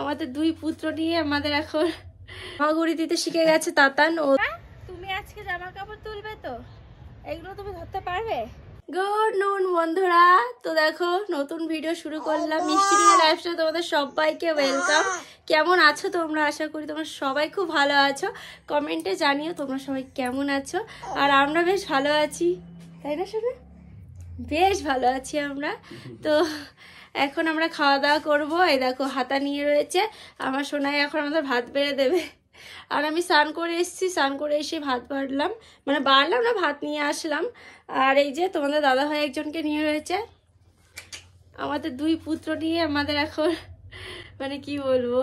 আমাদের দুই পুত্র নিয়ে আমাদের এখন হামাগুড়ি দিতে শিখে গেছে তাতান। ও তুমি আজকে জামা কাপড় তুলবে তো, এগুলো তুমি ধরতে পারবে? গুড নুন বন্ধুরা, তো দেখো নতুন ভিডিও শুরু করলাম মিষ্টি নিয়ে লাইফস্টাইল। তোমাদের সবাইকে ওয়েলকাম। কেমন আছো তোমরা? আশা করি তোমরা সবাই খুব ভালো আছো। কমেন্টে জানিও তোমরা সবাই কেমন আছো। আর আমরা বেশ ভালো আছি, তাই না শোনা? বেশ ভালো আছি আমরা। তো এখন আমরা খাওয়া দাওয়া করবো। এই দেখো হাতা নিয়ে রয়েছে আমার সোনাই, এখন আমাদের ভাত বেড়ে দেবে। আর আমি স্নান করে এসেছি, স্নান করে এসে ভাত বাড়লাম, মানে বাড়লাম না, ভাত নিয়ে আসলাম। আর এই যে তোমাদের দাদা ভাই একজনকে নিয়ে রয়েছে। আমাদের দুই পুত্র নিয়ে আমাদের এখন মানে কি বলবো,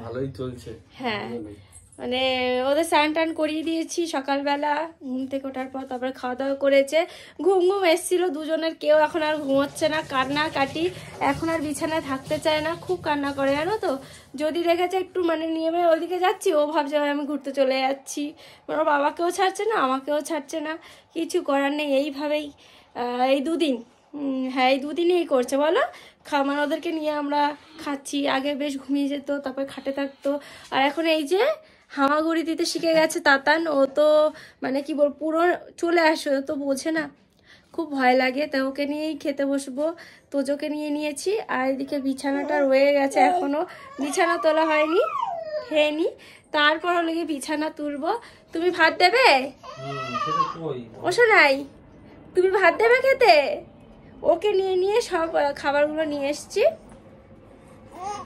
ভালোই চলছে। হ্যাঁ, মানে ওদের স্নান টান করিয়ে দিয়েছি সকালবেলা ঘুম থেকে ওঠার পর। তারপরে খাওয়া দাওয়া করেছে। ঘুম এসেছিল দুজনের, কেউ এখন আর ঘুমোচ্ছে না, কান্না কাটি, এখন আর বিছানায় থাকতে চায় না, খুব কান্না করে জানো তো। যদি দেখেছে একটু মানে নিয়মে ওইদিকে যাচ্ছি, ও ভাবছে আমি ঘুরতে চলে যাচ্ছি, মানে ওর বাবাকেও ছাড়ছে না, আমাকেও ছাড়ছে না। কিছু করার নেই, এইভাবেই এই দুদিন, হ্যাঁ এই দুদিনই করছে বলো। মানে ওদেরকে নিয়ে আমরা খাচ্ছি। আগে বেশ ঘুমিয়ে যেত, তারপরে খাটে থাকতো, আর এখন এই যে হামাগুড়ি দিতে শিখে গেছে তাতান। ও তো মানে কি বল, পুরো চলে আসে, তো বোঝে না, খুব ভয় লাগে। তা ওকে নিয়েই খেতে বসবো। তোজোকে নিয়ে নিয়েছি। আর এদিকে বিছানাটা রয়ে গেছে, এখনো বিছানা তোলা হয়নি, খেয়ে নি, তারপর ওদিকে বিছানা তুলবো। তুমি ভাত দেবে? ওসো নাই, তুমি ভাত দেবে খেতে? ওকে নিয়ে সব খাবারগুলো নিয়ে এসছি।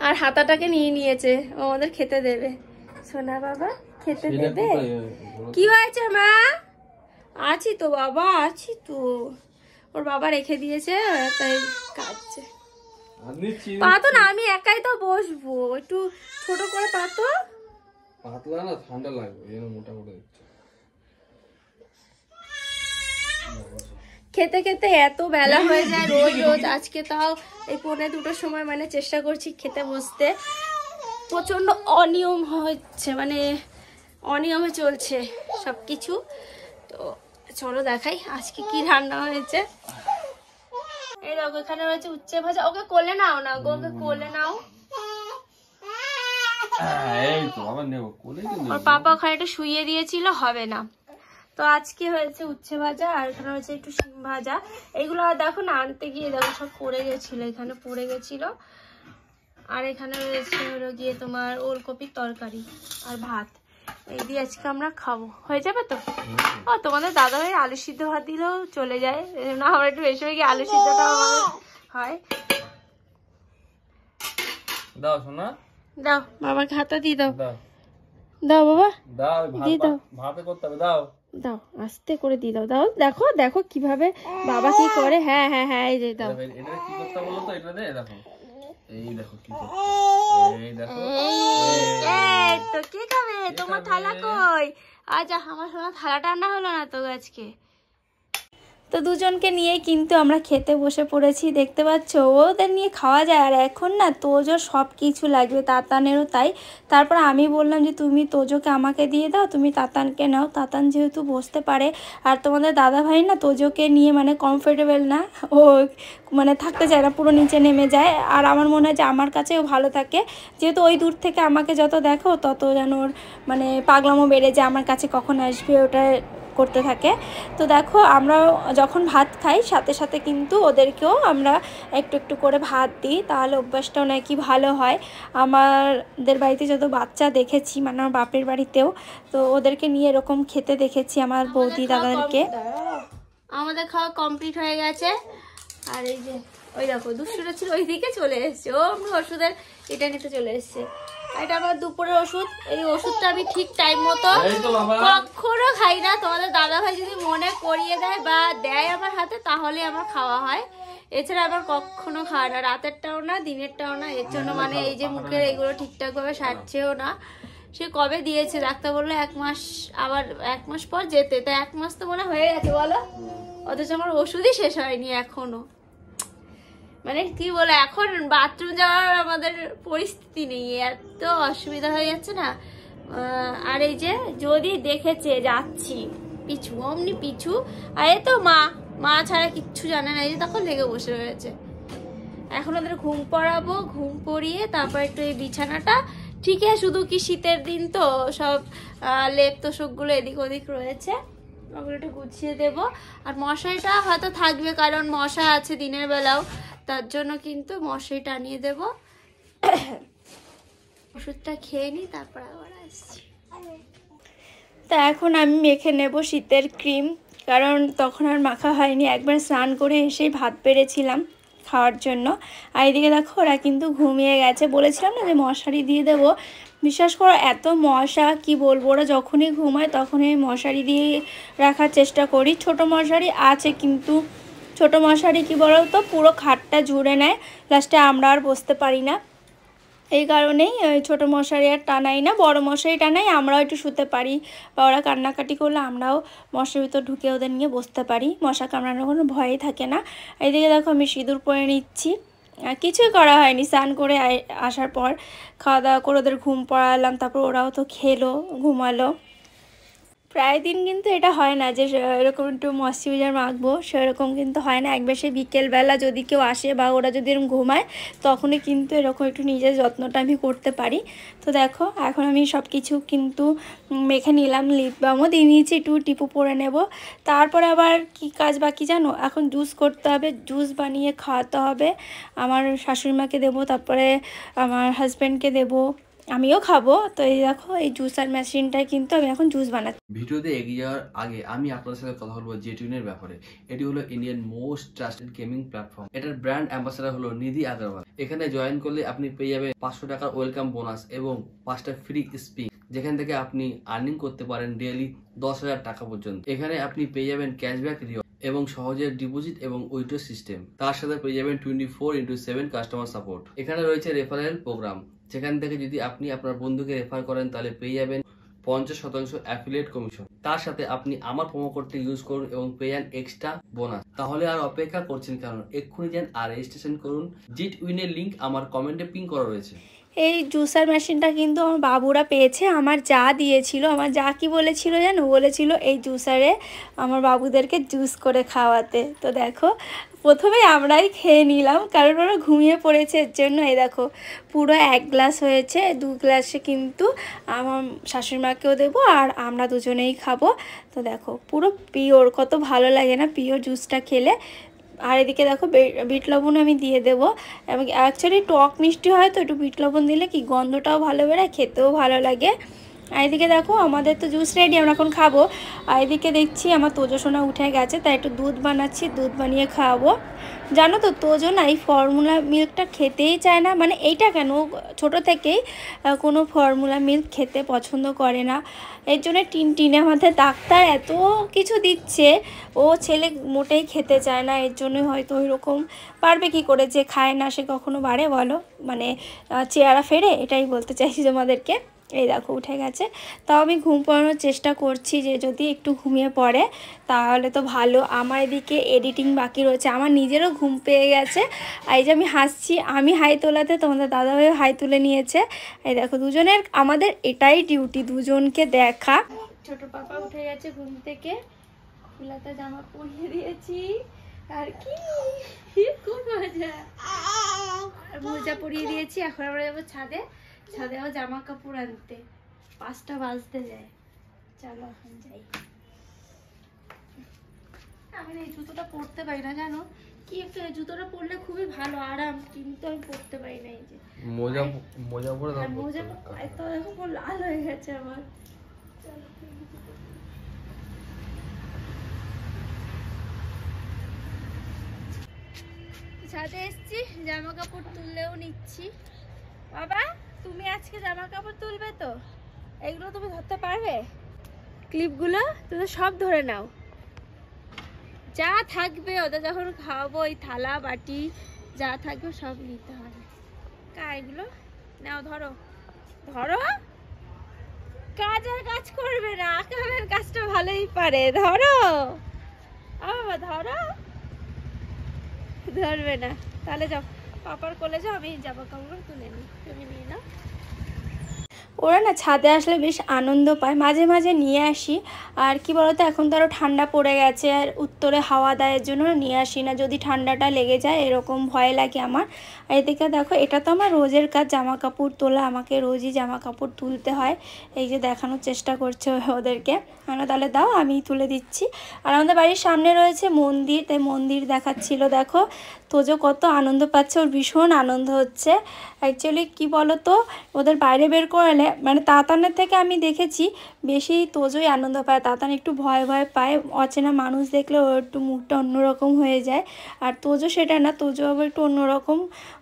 আর হাতাটাকে নিয়ে নিয়েছে, ও আমাদের খেতে দেবে। সোনা বাবা খেতে দেবে? কি হয়েছে মা? আছি তো বাবা, আছি তো। ওর বাবা রেখে দিয়েছে, তাই কাটছে। পাতো না, আমি একাই তো বসবো, একটু ছোট করে পাতো। পাতলা না, ঠান্ডা লাগবে, এর মোটা করে দিচ্ছে। খেতে খেতে এত বেলা হয়ে যায় রোজ রোজ। আজকে তাও এই 1:45 সময় মানে চেষ্টা করছি খেতে বসতে। প্রচন্ড অনিয়ম হচ্ছে, মানে অনিয়মে চলছে সব কিছু। তো চলো দেখাই আজকে কি রান্না হয়েছে। এই দেখো এখানে রয়েছে উচ্ছে ভাজা। ওকে কোলে নাও না গো, ওকে কোলে নাও। ওর পাপা ওখানে একটু শুইয়ে দিয়েছিল, হবে না। তো আজকে হয়েছে উচ্ছে ভাজা, আর এখানে হয়েছে একটু শিম ভাজা। এইগুলো দেখো না, আনতে গিয়ে দেখো সব পড়ে গেছিল, এখানে পড়ে গেছিল। আর এখানে রয়েছে হলো গিয়ে তোমার ওলকপির তরকারি আর ভাত। এই দিয়ে আজকে আমরা খাবো। হয়ে যাবে তো? ও তোমাদের দাদা ভাই আলু সিদ্ধ ভাত দিলেও চলে যায়, না আমরা একটু বেশি গিয়ে আলু সিদ্ধটা আমাদের হয়। দাও সোনা, দাও বাবাকে হাতা দিয়ে দাও। দাও বাবা, দাও দিয়ে দাও, ভাতে করতে হবে, দাও দাও আস্তে করে দিয়ে দাও। দাও, দেখো দেখো কিভাবে বাবা কি করে। হ্যাঁ হ্যাঁ হ্যাঁ, এই যে দাও। এটা কি করতে বলো তো, এটা দে, দেখো এই দেখো কি করতে, এই দেখো এই তো কে খাবে? তোমার থালা কই? আচ্ছা আমার সোনা থালাটা রান্না হলো না তো আজকে। তো দুজনকে নিয়েই কিন্তু আমরা খেতে বসে পড়েছি, দেখতে পাচ্ছ। ওদের নিয়ে খাওয়া যায়, আর এখন না তোজোর সব কিছু লাগবে, তাতানেরও তাই। তারপর আমি বললাম যে তুমি তোজোকে আমাকে দিয়ে দাও, তুমি তাতানকে নাও। তাতান যেহেতু বসতে পারে, আর তোমাদের দাদা ভাই না তোজোকে নিয়ে মানে কমফোর্টেবল না, ও মানে থাকতে চায় না, পুরো নিচে নেমে যায়। আর আমার মনে হয় যে আমার কাছেও ভালো থাকে, যেহেতু ওই দূর থেকে আমাকে যত দেখো তত যেন ওর মানে পাগলামো বেড়ে যায়, আমার কাছে কখন আসবে ওটা করতে থাকে। তো দেখো আমরা যখন ভাত খাই সাথে সাথে কিন্তু ওদেরকেও আমরা একটু একটু করে ভাত দিই, তাহলে অভ্যাসটাও নাকি ভালো হয়। আমাদের বাড়িতে যত বাচ্চা দেখেছি, মানে আমার বাপের বাড়িতেও, তো ওদেরকে নিয়ে এরকম খেতে দেখেছি আমার বৌদি দাদাদেরকে। আমাদের খাওয়া কমপ্লিট হয়ে গেছে। আর এই যে ওই দেখো দুষ্টুটা ছিল ওইদিকে চলে এসছে, ও আমরা ওষুধের এটা নিতে চলে এসছে। এটা আমার দুপুরের ওষুধ। এই ওষুধটা আমি ঠিক টাইম মতো কখনো খাই না। তোমাদের দাদা ভাই যদি মনে করিয়ে দেয় বা দেয় আমার হাতে, তাহলে আমার খাওয়া হয়, এছাড়া আমার কখনো খাওয়া না, রাতেরটাও না দিনেরটাও না। এর জন্য মানে এই যে মুখের এইগুলো ঠিকঠাক ভাবে সারছেও না। সে কবে দিয়েছে, ডাক্তার বললো 1 মাস, আবার 1 মাস পর যেতে, তা 1 মাস তো মনে হয়ে গেছে বলো, অথচ আমার ওষুধই শেষ হয়নি এখনো। মানে কি বলে, এখন বাথরুম যাওয়ার আমাদের পরিস্থিতি নেই, এত অসুবিধা হয়ে যাচ্ছে না। আর এই যে যদি দেখেছে যাচ্ছি পিছু, অমনি পিছু। আর এই তো মা ছাড়া কিচ্ছু জানে না, এই যে তখন লেগে বসে রয়েছে। এখন ওদের ঘুম পড়াবো, ঘুম পড়িয়ে তারপর একটু এই বিছানাটা, ঠিক আছে শুধু কি শীতের দিন তো সব লেপ তোষকগুলো এদিক ওদিক রয়েছে, ওগুলো একটু গুছিয়ে দেবো। আর মশারিটা হয়তো থাকবে, কারণ মশা আছে দিনের বেলাও, তার জন্য কিন্তু মশারি টানিয়ে দেবো। ওষুধটা খেয়ে নিই, তারপর আবার আসছি। তা এখন আমি মেখে নেব শীতের ক্রিম, কারণ তখন আর মাখা হয়নি, একবার স্নান করে এসেই ভাত বেড়েছিলাম খাওয়ার জন্য। আর এদিকে দেখো ওরা কিন্তু ঘুমিয়ে গেছে, বলেছিলাম না যে মশারি দিয়ে দেবো, বিশ্বাস করো এত মশা কি বলবো, ওরা যখনই ঘুমায় তখনই মশারি দিয়ে রাখার চেষ্টা করি। ছোট মশারি আছে, কিন্তু ছোট মশারি কি বলো তো পুরো খাটটা জুড়ে নেয়, লাস্টে আমরা আর বসতে পারি না। এই কারণেই ছোটো মশারি আর টানাই না, বড় মশারি টানাই, আমরাও একটু শুতে পারি, বা ওরা কান্নাকাটি করলে আমরাও মশারির ভিতর ঢুকে ওদের নিয়ে বসতে পারি, মশা কামড়ানোর কোনো ভয়ই থাকে না। এইদিকে দেখো আমি সিঁদুর পরে নিচ্ছি, কিছুই করা হয়নি, স্নান করে আসার পর খাওয়া দাওয়া করে ওদের ঘুম পড়ালাম, তারপর ওরাও তো খেলো ঘুমালো। প্রায় দিন কিন্তু এটা হয় না যে এরকম একটু ময়শ্চারাইজার মাখবো, সেরকম কিন্তু হয় না। একবার সে বিকেলবেলা যদি কেউ আসে বা ওরা যদি এরকম ঘুমায়, তখনই কিন্তু এরকম একটু নিজের যত্নটা আমি করতে পারি। তো দেখো এখন আমি সব কিছু কিন্তু মেখে নিলাম, লিপ বামও দিয়ে নিয়েছি, একটু টিপু পরে নেব। তারপরে আবার কি কাজ বাকি জানো, এখন জুস করতে হবে, জুস বানিয়ে খাওয়াতে হবে, আমার শাশুড়িমাকে দেবো, তারপরে আমার হাজব্যান্ডকে দেবো, আমিও খাবো। তো এই দেখো এই জুসার মেশিনটায় কিন্তু আমি এখন জুস বানাচ্ছি। ভিডিওতে এগিয়ে যাওয়ার আগে আমি আপনাদের সাথে কথা বলবো জেটুইনের ব্যাপারে। এটি হলো Indian most trusted gaming platform. এটার ব্র্যান্ড অ্যাম্বাসেডর হলো নিধি আগরওয়াল। এখানে জয়েন করলে আপনি পেয়ে যাবেন 500 টাকার ওয়েলকাম বোনাস এবং 5টা ফ্রি স্পিন, যেখান থেকে আপনি আর্নিং করতে পারেন ডেইলি 10,000 টাকা পর্যন্ত। এখানে আপনি পেয়ে যাবেন ক্যাশব্যাক রিওয়ার্ড এবং সহজে ডিপোজিট এবং উইথড্র সিস্টেম, তার সাথে পেয়ে যাবেন 24/7 কাস্টমার সাপোর্ট। এখানে রয়েছে রেফারেল প্রোগ্রাম, যেখান থেকে যদি আপনি আপনার বন্ধুকে রেফার করেন তাহলে পেয়ে যাবেন 50% অ্যাফিলিয়েট কমিশন। তার সাথে আপনি আমার প্রোমো কোডটি ইউজ করুন এবং পেয়ে যান এক্সট্রা বোনাস। তাহলে আর অপেক্ষা করছেন কেন, এক্ষুনি যান আর রেজিস্ট্রেশন করুন। জেটউইনের লিংক আমার কমেন্টে পিন করা রয়েছে। এই জুসার মেশিনটা কিন্তু আমার বাবুরা পেয়েছে, আমার যা দিয়েছিল, আমার যা কি বলেছিল জানো, বলেছিল এই জুসারে আমার বাবুদেরকে জুস করে খাওয়াতে। তো দেখো প্রথমে আমরাই খেয়ে নিলাম, কারণ ওরা ঘুমিয়ে পড়েছে, এর জন্য। এই দেখো পুরো 1 গ্লাস হয়েছে, 2 গ্লাসে কিন্তু আমার শাশুড়িমাকেও দেবো আর আমরা দুজনেই খাবো। তো দেখো পুরো পিওর, কত ভালো লাগে না পিওর জুসটা খেলে। আর এদিকে দেখো বিট লবণ আমি দিয়ে দেবো, এবং অ্যাকচুয়ালি টক মিষ্টি হয় তো একটু বিট লবণ দিলে কি গন্ধটাও ভালো বেরোয়, খেতেও ভালো লাগে। আর এদিকে দেখো আমাদের তো জুস রেডি, আমরা এখন খাবো। আর এদিকে দেখছি আমার তোজো সোনা উঠে গেছে, তাই একটু দুধ বানাচ্ছি, দুধ বানিয়ে খাওয়াবো। জানো তো তোজো না এই ফর্মুলা মিল্কটা খেতেই চায় না, মানে এইটা কেন ছোট থেকেই কোনো ফর্মুলা মিল্ক খেতে পছন্দ করে না, এর জন্য টিনে আমাদের ডাক্তার এত কিছু দিচ্ছে, ও ছেলে মোটেই খেতে চায় না, এর জন্যই হয়তো ওই রকম। পারবে কি করে, যে খায় না সে কখনো বাড়ে বলো, মানে চেহারা ফেরে, এটাই বলতে চাইছি তোমাদেরকে। এই দেখো উঠে গেছে, তাও আমি ঘুম পাড়ানোর চেষ্টা করছি, যে যদি একটু ঘুমিয়ে পড়ে তাহলে তো ভালো। আমার এদিকে এডিটিং বাকি রয়েছে, আমার নিজেরও ঘুম পেয়ে গেছে। এই যে আমি হাসছি, আমি হাই তোলাতে তোমাদের দাদাভাইও হাই তুলে নিয়েছে। এই দেখো দুজনের আমাদের এটাই ডিউটি, দুজনকে দেখা। ছোট পাপা উঠে গেছে ঘুম থেকে, ফুলাতা জামা পরিয়ে দিয়েছি, আর কি খুব মজা, আর মোজা পরিয়ে দিয়েছি। এখন আমরা যাবো ছাদে, ছাদেও জামা কাপড় আনতে, 5টা বাজতে যায়। চলো এখন যাই। আমি এই জুতোটা পরতে পারি না জানো, কি একটু এই জুতোটা পরলে খুবই ভালো আরাম, কিন্তু আমি পরতে পারি না। এই যে মোজা পরে দাও, মোজা তো দেখো পুরো লাল হয়ে গেছে আমার। ছাদে এসছি, জামা কাপড় তুললেও নিচ্ছি। বাবা তুমি আজকে জামা কাপড় তুলবে তো, এগুলো তুমি ধরতে পারবে? ক্লিপগুলো তুমি সব ধরে নাও, যা থাকবে ওদের যখন খাওয়াবো, ওই থালা বাটি যা থাকবে সব নিতে হবে। এগুলো নাও, ধরো ধরো, কাজ আর কাজ করবে না, আকামের কাজটা ভালোই পারে, ধরো বাবা ধরো। ধরবে না, তাহলে যাও পাপার কোলে যাও, আমি জামা কাপড় তুলে নিই, তুমি নিয়ে নাও। ওরা না ছাদে আসলে বেশ আনন্দ পায়, মাঝে মাঝে নিয়ে আসি। আর কি বলতো, এখন তো আরও ঠান্ডা পড়ে গেছে, আর উত্তরে হাওয়া দেওয়ার জন্য নিয়ে আসি না, যদি ঠান্ডাটা লেগে যায় এরকম ভয় লাগে আমার। আর এদিকে দেখো, এটা তো আমার রোজের কাজ, জামা কাপড় তোলা, আমাকে রোজই জামা কাপড় তুলতে হয়। এই যে দেখানোর চেষ্টা করছে ওদেরকে, আমরা তাহলে দাও আমি তুলে দিচ্ছি। আর আমাদের বাড়ির সামনে রয়েছে মন্দির, তাই মন্দির দেখাচ্ছিল। দেখো তোজো কত আনন্দ পাচ্ছে, ওর ভীষণ আনন্দ হচ্ছে। অ্যাকচুয়ালি কি বলো তো, ওদের বাইরে বের করলে মানে তাতানের থেকে আমি দেখেছি বেশি তোজোই আনন্দ পায়। তাতান একটু ভয় ভয় পায়, অচেনা মানুষ দেখলে ওর একটু মুখটা অন্যরকম হয়ে যায়। আর তোজো সেটা না, তোজো আবার একটু অন্যরকম,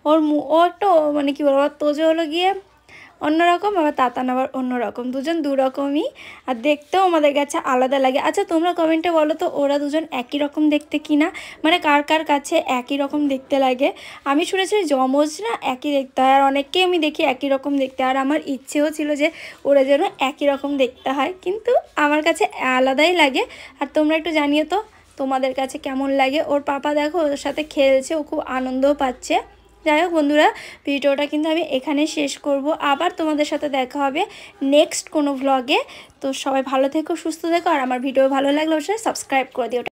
ও একটু মানে কী বলবো, তোজো হলো গিয়ে অন্যরকম, আবার তাতান আবার অন্যরকম, দুজন দুরকমই। আর দেখতেও আমাদের কাছে আলাদা লাগে। আচ্ছা তোমরা কমেন্টে বলো তো ওরা দুজন একই রকম দেখতে কি না, মানে কার কার কাছে একই রকম দেখতে লাগে। আমি শুনেছি যমজ না একই দেখতে হয়, আর অনেককেই আমি দেখি একই রকম দেখতে। আর আমার ইচ্ছেও ছিল যে ওরা যেন একই রকম দেখতে হয়, কিন্তু আমার কাছে আলাদাই লাগে। আর তোমরা একটু জানিও তো তোমাদের কাছে কেমন লাগে। ওর পাপা দেখো ওর সাথে খেলছে, ও খুব আনন্দও পাচ্ছে। যাই হোক বন্ধুরা, ভিডিওটা কিন্তু আমি এখানে শেষ করব। আবার তোমাদের সাথে দেখা হবে নেক্সট কোনো ভ্লগে। তো সবাই ভালো থেকো, সুস্থ থেকো, আর আমার ভিডিও ভালো লাগলে অবশ্যই সাবস্ক্রাইব করে দিও।